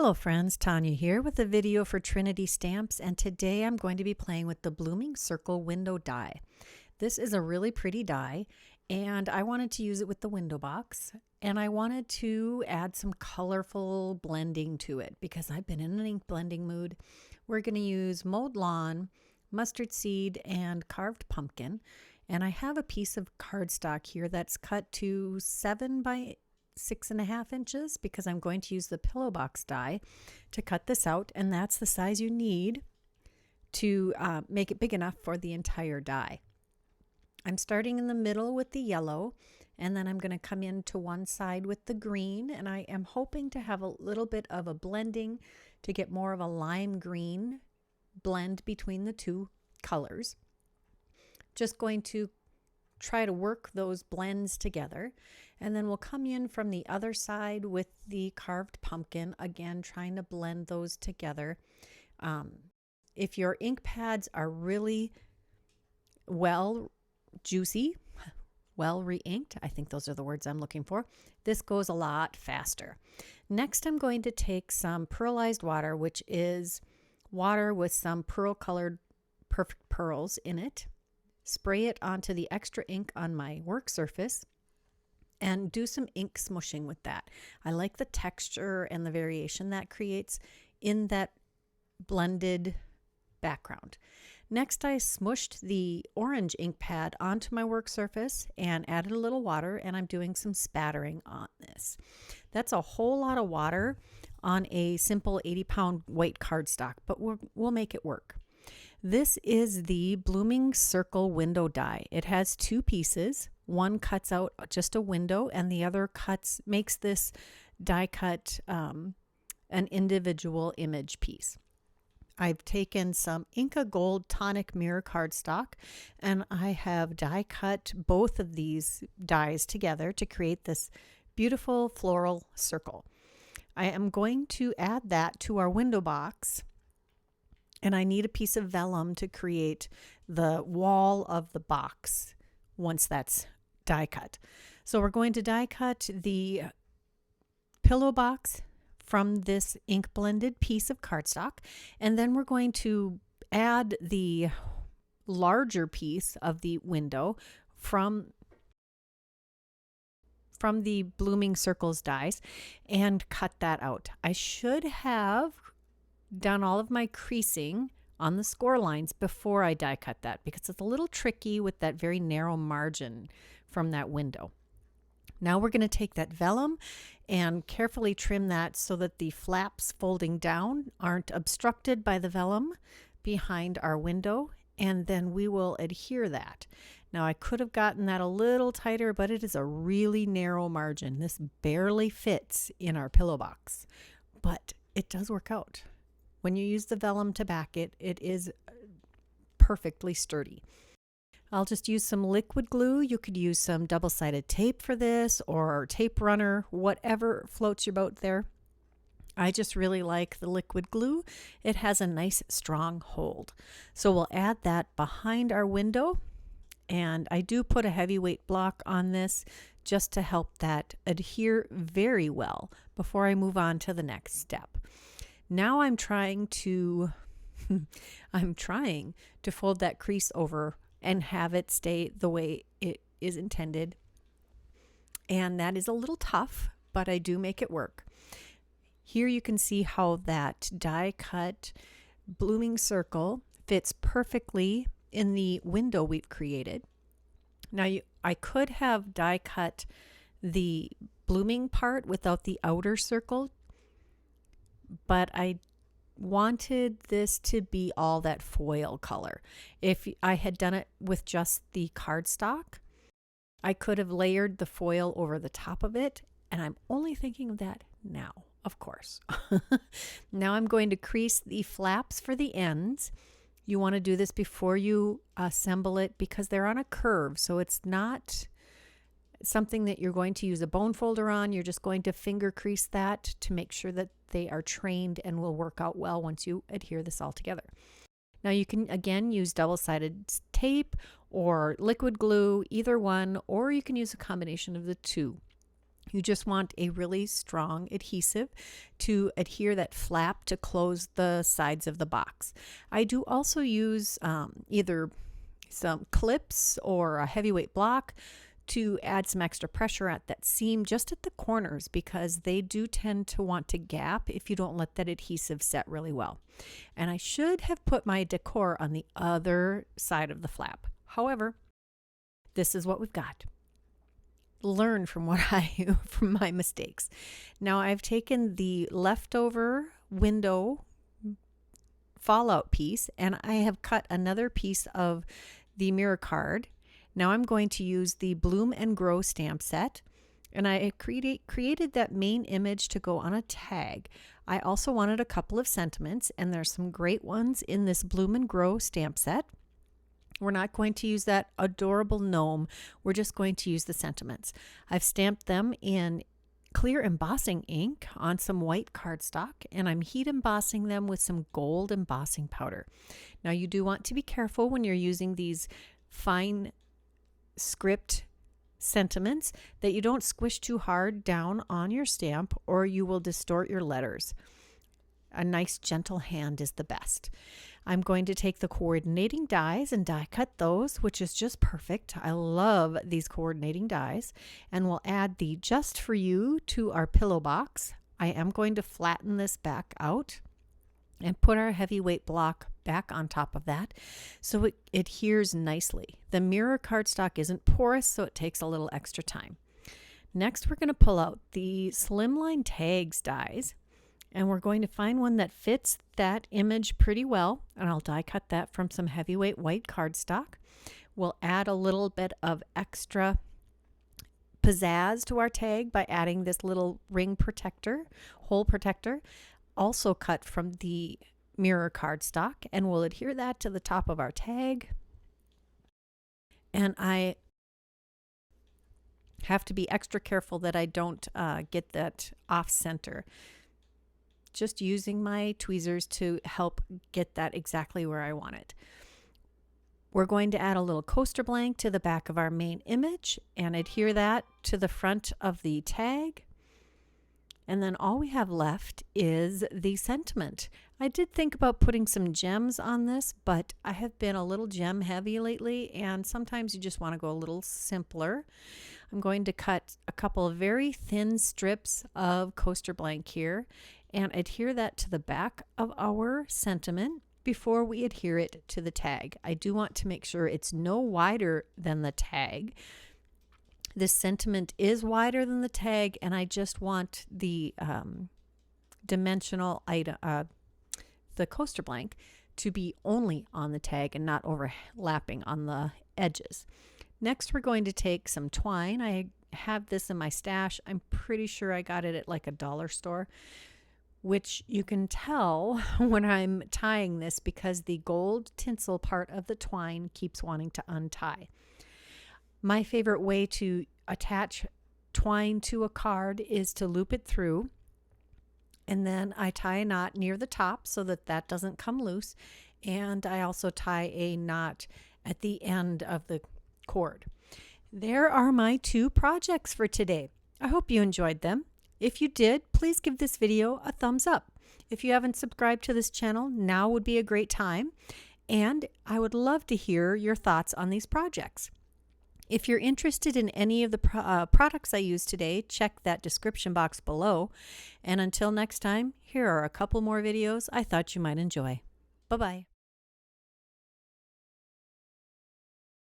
Hello friends, Tanya here with a video for Trinity Stamps, and today I'm going to be playing with the Blooming Circle window die. This is a really pretty die and I wanted to use it with the window box, and I wanted to add some colorful blending to it because I've been in an ink blending mood. We're going to use mowed lawn, mustard seed, and carved pumpkin, and I have a piece of cardstock here that's cut to 7 by 6.5 inches because I'm going to use the pillow box die to cut this out, and that's the size you need to make it big enough for the entire die. I'm starting in the middle with the yellow, and then I'm going to come in to one side with the green, and I am hoping to have a little bit of a blending to get more of a lime green blend between the two colors. Just going to try to work those blends together, and then we'll come in from the other side with the carved pumpkin, again trying to blend those together. If your ink pads are really juicy, well re-inked, I think those are the words I'm looking for, this goes a lot faster. Next, I'm going to take some pearlized water, which is water with some pearl colored perfect pearls in it, spray it onto the extra ink on my work surface, and do some ink smushing with that. I like the texture and the variation that creates in that blended background. Next, I smushed the orange ink pad onto my work surface and added a little water, and I'm doing some spattering on this. That's a whole lot of water on a simple 80-pound white cardstock, but we'll make it work. This is the Blooming Circle window die. It has two pieces. One cuts out just a window, and the other makes this die cut an individual image piece. I've taken some Inca Gold Tonic Mirror cardstock, and I have die cut both of these dies together to create this beautiful floral circle. I am going to add that to our window box, and I need a piece of vellum to create the wall of the box once that's die cut. So we're going to die cut the pillow box from this ink blended piece of cardstock, and then we're going to add the larger piece of the window from the Blooming Circles dies and cut that out. I should have done all of my creasing on the score lines before I die cut that because it's a little tricky with that very narrow margin from that window. Now we're going to take that vellum and carefully trim that so that the flaps folding down aren't obstructed by the vellum behind our window, and then we will adhere that. Now I could have gotten that a little tighter, but it is a really narrow margin. This barely fits in our pillow box, but it does work out. When you use the vellum to back it, it is perfectly sturdy. I'll just use some liquid glue. You could use some double-sided tape for this, or tape runner, whatever floats your boat there. I just really like the liquid glue. It has a nice strong hold. So we'll add that behind our window, and I do put a heavyweight block on this just to help that adhere very well before I move on to the next step. Now I'm trying to fold that crease over and have it stay the way it is intended. And that is a little tough, but I do make it work. Here you can see how that die cut Blooming Circle fits perfectly in the window we've created. Now I could have die cut the blooming part without the outer circle, but I wanted this to be all that foil color. If I had done it with just the cardstock, I could have layered the foil over the top of it, and I'm only thinking of that now, of course. Now I'm going to crease the flaps for the ends. You want to do this before you assemble it because they're on a curve, so it's not something that you're going to use a bone folder on. You're just going to finger crease that to make sure that they are trained and will work out well once you adhere this all together. Now you can again use double-sided tape or liquid glue, either one, or you can use a combination of the two. You just want a really strong adhesive to adhere that flap to close the sides of the box. I do also use either some clips or a heavyweight block to add some extra pressure at that seam just at the corners, because they do tend to want to gap if you don't let that adhesive set really well. And I should have put my decor on the other side of the flap. However, this is what we've got. Learn from from my mistakes. Now I've taken the leftover window fallout piece and I have cut another piece of the mirror card. Now I'm going to use the Bloom and Grow stamp set, and I created that main image to go on a tag. I also wanted a couple of sentiments, and there's some great ones in this Bloom and Grow stamp set. We're not going to use that adorable gnome. We're just going to use the sentiments. I've stamped them in clear embossing ink on some white cardstock, and I'm heat embossing them with some gold embossing powder. Now you do want to be careful when you're using these fine script sentiments that you don't squish too hard down on your stamp, or you will distort your letters. A nice gentle hand is the best. I'm going to take the coordinating dies and die cut those, which is just perfect. I love these coordinating dies, and we'll add the Just For You to our pillow box. I am going to flatten this back out and put our heavyweight block back on top of that so it adheres nicely. The mirror cardstock isn't porous, so it takes a little extra time. Next, we're going to pull out the Slimline tags dies, and we're going to find one that fits that image pretty well, and I'll die cut that from some heavyweight white cardstock. We'll add a little bit of extra pizzazz to our tag by adding this little ring protector, hole protector, also cut from the mirror cardstock, and we'll adhere that to the top of our tag. And I have to be extra careful that I don't get that off center. Just using my tweezers to help get that exactly where I want it. We're going to add a little coaster blank to the back of our main image and adhere that to the front of the tag. And then all we have left is the sentiment. I did think about putting some gems on this, but I have been a little gem heavy lately, and sometimes you just want to go a little simpler. I'm going to cut a couple of very thin strips of coaster blank here and adhere that to the back of our sentiment before we adhere it to the tag. I do want to make sure it's no wider than the tag. This sentiment is wider than the tag, and I just want the dimensional item, the coaster blank, to be only on the tag and not overlapping on the edges. Next, we're going to take some twine. I have this in my stash. I'm pretty sure I got it at like a dollar store, which you can tell when I'm tying this because the gold tinsel part of the twine keeps wanting to untie. My favorite way to attach twine to a card is to loop it through, and then I tie a knot near the top so that that doesn't come loose, and I also tie a knot at the end of the cord. There are my 2 projects for today. I hope you enjoyed them. If you did, please give this video a thumbs up. If you haven't subscribed to this channel, now would be a great time, and I would love to hear your thoughts on these projects. If you're interested in any of the products I used today, check that description box below. And until next time, here are a couple more videos I thought you might enjoy. Bye-bye.